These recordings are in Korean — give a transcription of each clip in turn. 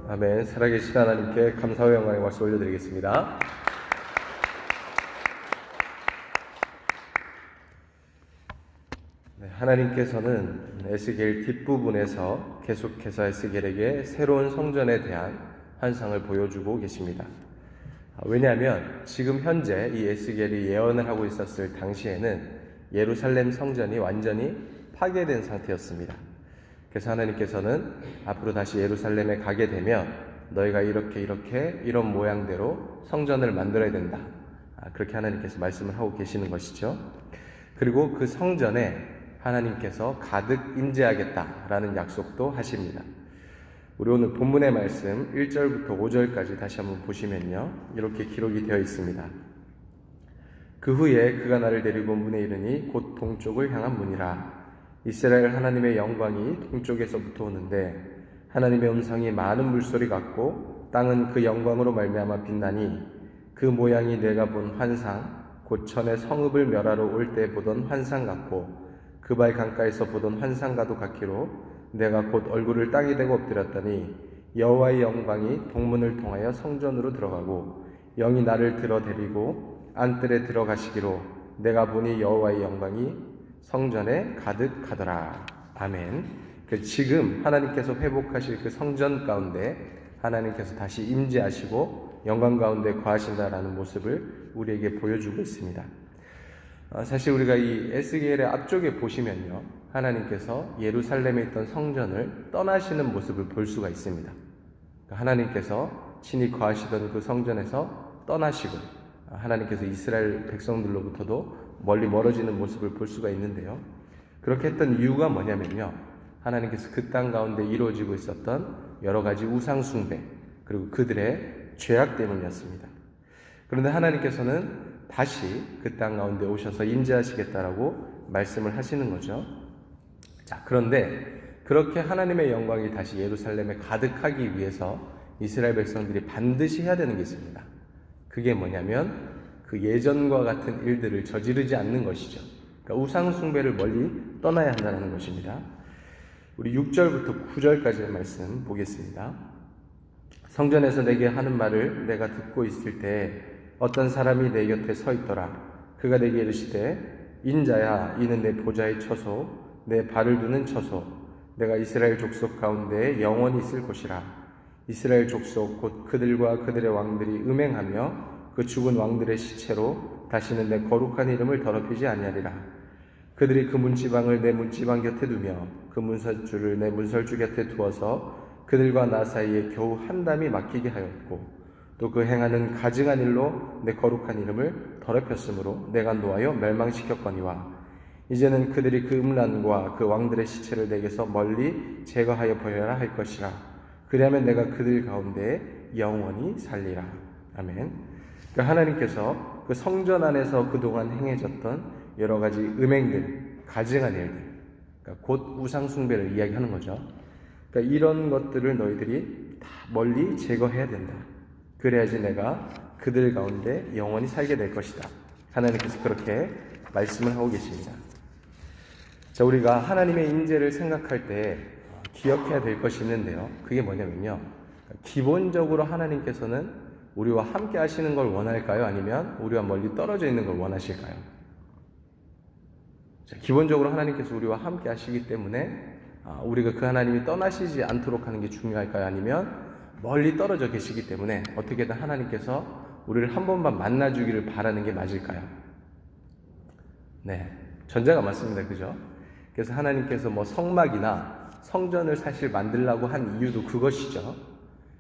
아멘. 살아계신 하나님께 감사와 영광의 박수 올려드리겠습니다. 하나님께서는 에스겔 뒷부분에서 계속해서 에스겔에게 새로운 성전에 대한 환상을 보여주고 계십니다. 왜냐하면 지금 현재 이 에스겔이 예언을 하고 있었을 당시에는 예루살렘 성전이 완전히 파괴된 상태였습니다. 그래서 하나님께서는 앞으로 다시 예루살렘에 가게 되면 너희가 이런 모양대로 성전을 만들어야 된다. 그렇게 하나님께서 말씀을 하고 계시는 것이죠. 그리고 그 성전에 하나님께서 가득 임재하겠다라는 약속도 하십니다. 우리 오늘 본문의 말씀 1절부터 5절까지 다시 한번 보시면요, 이렇게 기록이 되어 있습니다. 그 후에 그가 나를 데리고 문에 이르니 곧 동쪽을 향한 문이라. 이스라엘 하나님의 영광이 동쪽에서부터 오는데 하나님의 음성이 많은 물소리 같고 땅은 그 영광으로 말미암아 빛나니 그 모양이 내가 본 환상 곧 전에 성읍을 멸하러 올 때 보던 환상 같고 그발 강가에서 보던 환상과도 같기로 내가 곧 얼굴을 땅에 대고 엎드렸더니 여호와의 영광이 동문을 통하여 성전으로 들어가고 영이 나를 들어 데리고 안뜰에 들어가시기로 내가 보니 여호와의 영광이 성전에 가득하더라. 아멘. 지금 하나님께서 회복하실 그 성전 가운데 하나님께서 다시 임재하시고 영광 가운데 거하신다라는 모습을 우리에게 보여주고 있습니다. 사실 우리가 이 에스겔의 앞쪽에 보시면요, 하나님께서 예루살렘에 있던 성전을 떠나시는 모습을 볼 수가 있습니다. 하나님께서 친히 거하시던 그 성전에서 떠나시고 하나님께서 이스라엘 백성들로부터도 멀리 멀어지는 모습을 볼 수가 있는데요, 그렇게 했던 이유가 뭐냐면요, 하나님께서 그 땅 가운데 이루어지고 있었던 여러 가지 우상 숭배 그리고 그들의 죄악 때문이었습니다. 그런데 하나님께서는 다시 그 땅 가운데 오셔서 임재하시겠다라고 말씀을 하시는 거죠. 자, 그런데 그렇게 하나님의 영광이 다시 예루살렘에 가득하기 위해서 이스라엘 백성들이 반드시 해야 되는 게 있습니다. 그게 뭐냐면 그 예전과 같은 일들을 저지르지 않는 것이죠. 그러니까 우상 숭배를 멀리 떠나야 한다는 것입니다. 우리 6절부터 9절까지의 말씀 보겠습니다. 성전에서 내게 하는 말을 내가 듣고 있을 때 어떤 사람이 내 곁에 서 있더라. 그가 내게 이르시되 인자야, 이는 내 보좌의 처소, 내 발을 두는 처소, 내가 이스라엘 족속 가운데 영원히 있을 곳이라. 이스라엘 족속 곧 그들과 그들의 왕들이 음행하며 그 죽은 왕들의 시체로 다시는 내 거룩한 이름을 더럽히지 아니하리라. 그들이 그 문지방을 내 문지방 곁에 두며 그 문설주를 내 문설주 곁에 두어서 그들과 나 사이에 겨우 한 담이 막히게 하였고 또 그 행하는 가증한 일로 내 거룩한 이름을 더럽혔으므로 내가 노하여 멸망시켰거니와 이제는 그들이 그 음란과 그 왕들의 시체를 내게서 멀리 제거하여 버려야 할 것이라. 그리하면 내가 그들 가운데 영원히 살리라. 아멘. 그러니까 하나님께서 그 성전 안에서 그동안 행해졌던 여러 가지 음행들, 가증한 일들, 그러니까 곧 우상 숭배를 이야기하는 거죠. 그러니까 이런 것들을 너희들이 다 멀리 제거해야 된다. 그래야지 내가 그들 가운데 영원히 살게 될 것이다. 하나님께서 그렇게 말씀을 하고 계십니다. 자, 우리가 하나님의 임재를 생각할 때 기억해야 될 것이 있는데요, 그게 뭐냐면요, 기본적으로 하나님께서는 우리와 함께 하시는 걸 원할까요? 아니면 우리와 멀리 떨어져 있는 걸 원하실까요? 자, 기본적으로 하나님께서 우리와 함께 하시기 때문에 우리가 그 하나님이 떠나시지 않도록 하는 게 중요할까요? 아니면 멀리 떨어져 계시기 때문에 어떻게든 하나님께서 우리를 한 번만 만나주기를 바라는 게 맞을까요? 네, 전자가 맞습니다. 그죠? 그래서 하나님께서 성막이나 성전을 사실 만들려고 한 이유도 그것이죠.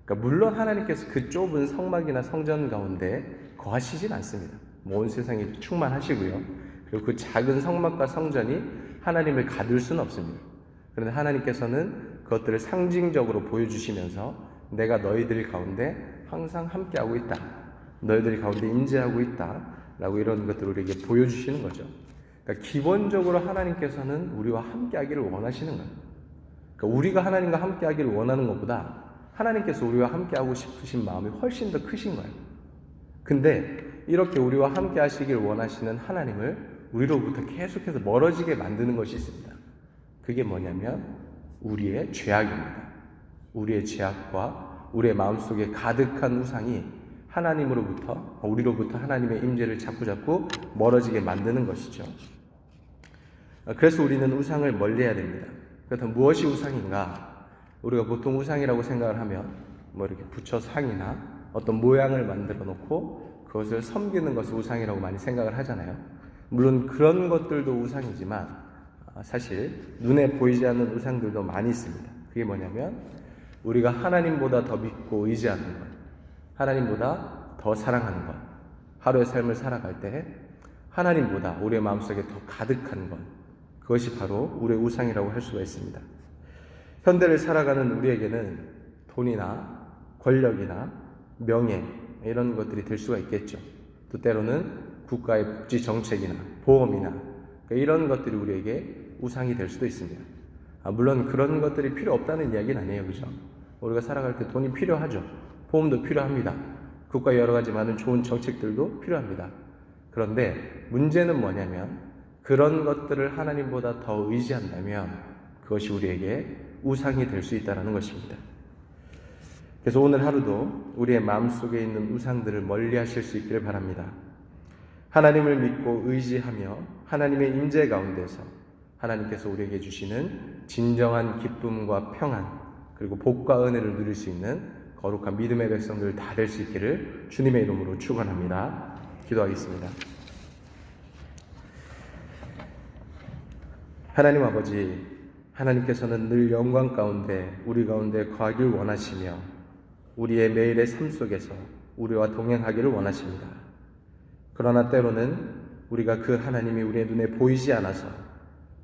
그러니까 물론 하나님께서 그 좁은 성막이나 성전 가운데 거하시진 않습니다. 온 세상에 충만하시고요. 그리고 그 작은 성막과 성전이 하나님을 가둘 수는 없습니다. 그런데 하나님께서는 그것들을 상징적으로 보여주시면서 내가 너희들 가운데 항상 함께하고 있다. 너희들 가운데 임재하고 있다. 라고 이런 것들을 우리에게 보여주시는 거죠. 그러니까 기본적으로 하나님께서는 우리와 함께 하기를 원하시는 거예요. 그러니까 우리가 하나님과 함께 하기를 원하는 것보다 하나님께서 우리와 함께 하고 싶으신 마음이 훨씬 더 크신 거예요. 근데 이렇게 우리와 함께 하시길 원하시는 하나님을 우리로부터 계속해서 멀어지게 만드는 것이 있습니다. 그게 뭐냐면 우리의 죄악입니다. 우리의 죄악과 우리의 마음속에 가득한 우상이 우리로부터 하나님의 임재를 자꾸 멀어지게 만드는 것이죠. 그래서 우리는 우상을 멀리해야 됩니다. 그렇다면 무엇이 우상인가? 우리가 보통 우상이라고 생각을 하면 이렇게 부처 상이나 어떤 모양을 만들어 놓고 그것을 섬기는 것을 우상이라고 많이 생각을 하잖아요. 물론 그런 것들도 우상이지만 사실 눈에 보이지 않는 우상들도 많이 있습니다. 그게 뭐냐면 우리가 하나님보다 더 믿고 의지하는 것, 하나님보다 더 사랑하는 것, 하루의 삶을 살아갈 때 하나님보다 우리의 마음속에 더 가득한 것, 그것이 바로 우리의 우상이라고 할 수가 있습니다. 현대를 살아가는 우리에게는 돈이나 권력이나 명예 이런 것들이 될 수가 있겠죠. 또 때로는 국가의 복지 정책이나 보험이나 이런 것들이 우리에게 우상이 될 수도 있습니다. 물론 그런 것들이 필요 없다는 이야기는 아니에요. 그죠? 우리가 살아갈 때 돈이 필요하죠. 보험도 필요합니다. 국가의 여러 가지 많은 좋은 정책들도 필요합니다. 그런데 문제는 뭐냐면 그런 것들을 하나님보다 더 의지한다면 그것이 우리에게 우상이 될 수 있다는 것입니다. 그래서 오늘 하루도 우리의 마음속에 있는 우상들을 멀리 하실 수 있기를 바랍니다. 하나님을 믿고 의지하며 하나님의 임재 가운데서 하나님께서 우리에게 주시는 진정한 기쁨과 평안 그리고 복과 은혜를 누릴 수 있는 거룩한 믿음의 백성들 다 될 수 있기를 주님의 이름으로 축원합니다. 기도하겠습니다. 하나님 아버지, 하나님께서는 늘 영광 가운데 우리 가운데 거하길 원하시며 우리의 매일의 삶 속에서 우리와 동행하기를 원하십니다. 그러나 때로는 우리가 그 하나님이 우리의 눈에 보이지 않아서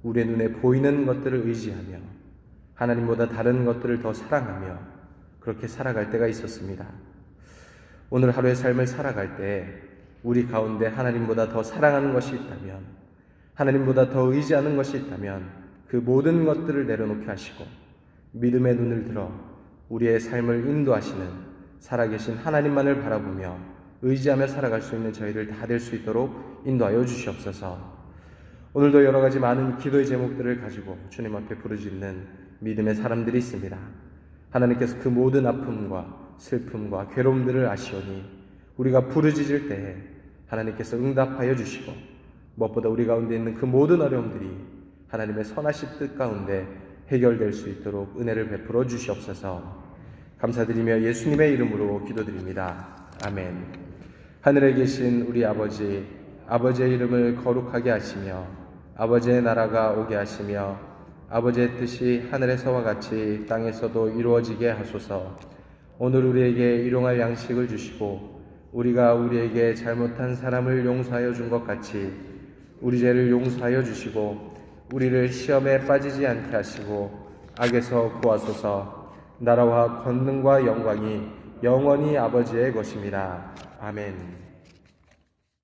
우리의 눈에 보이는 것들을 의지하며 하나님보다 다른 것들을 더 사랑하며 그렇게 살아갈 때가 있었습니다. 오늘 하루의 삶을 살아갈 때 우리 가운데 하나님보다 더 사랑하는 것이 있다면, 하나님보다 더 의지하는 것이 있다면 그 모든 것들을 내려놓게 하시고 믿음의 눈을 들어 우리의 삶을 인도하시는 살아계신 하나님만을 바라보며 의지하며 살아갈 수 있는 저희들 다 될 수 있도록 인도하여 주시옵소서. 오늘도 여러 가지 많은 기도의 제목들을 가지고 주님 앞에 부르짖는 믿음의 사람들이 있습니다. 하나님께서 그 모든 아픔과 슬픔과 괴로움들을 아시오니 우리가 부르짖을 때에 하나님께서 응답하여 주시고 무엇보다 우리 가운데 있는 그 모든 어려움들이 하나님의 선하신 뜻 가운데 해결될 수 있도록 은혜를 베풀어 주시옵소서. 감사드리며 예수님의 이름으로 기도드립니다. 아멘. 하늘에 계신 우리 아버지, 아버지의 이름을 거룩하게 하시며 아버지의 나라가 오게 하시며 아버지의 뜻이 하늘에서와 같이 땅에서도 이루어지게 하소서. 오늘 우리에게 일용할 양식을 주시고 우리가 우리에게 잘못한 사람을 용서하여 준 것 같이 우리 죄를 용서하여 주시고 우리를 시험에 빠지지 않게 하시고 악에서 구하소서. 나라와 권능과 영광이 영원히 아버지의 것입니다. 아멘.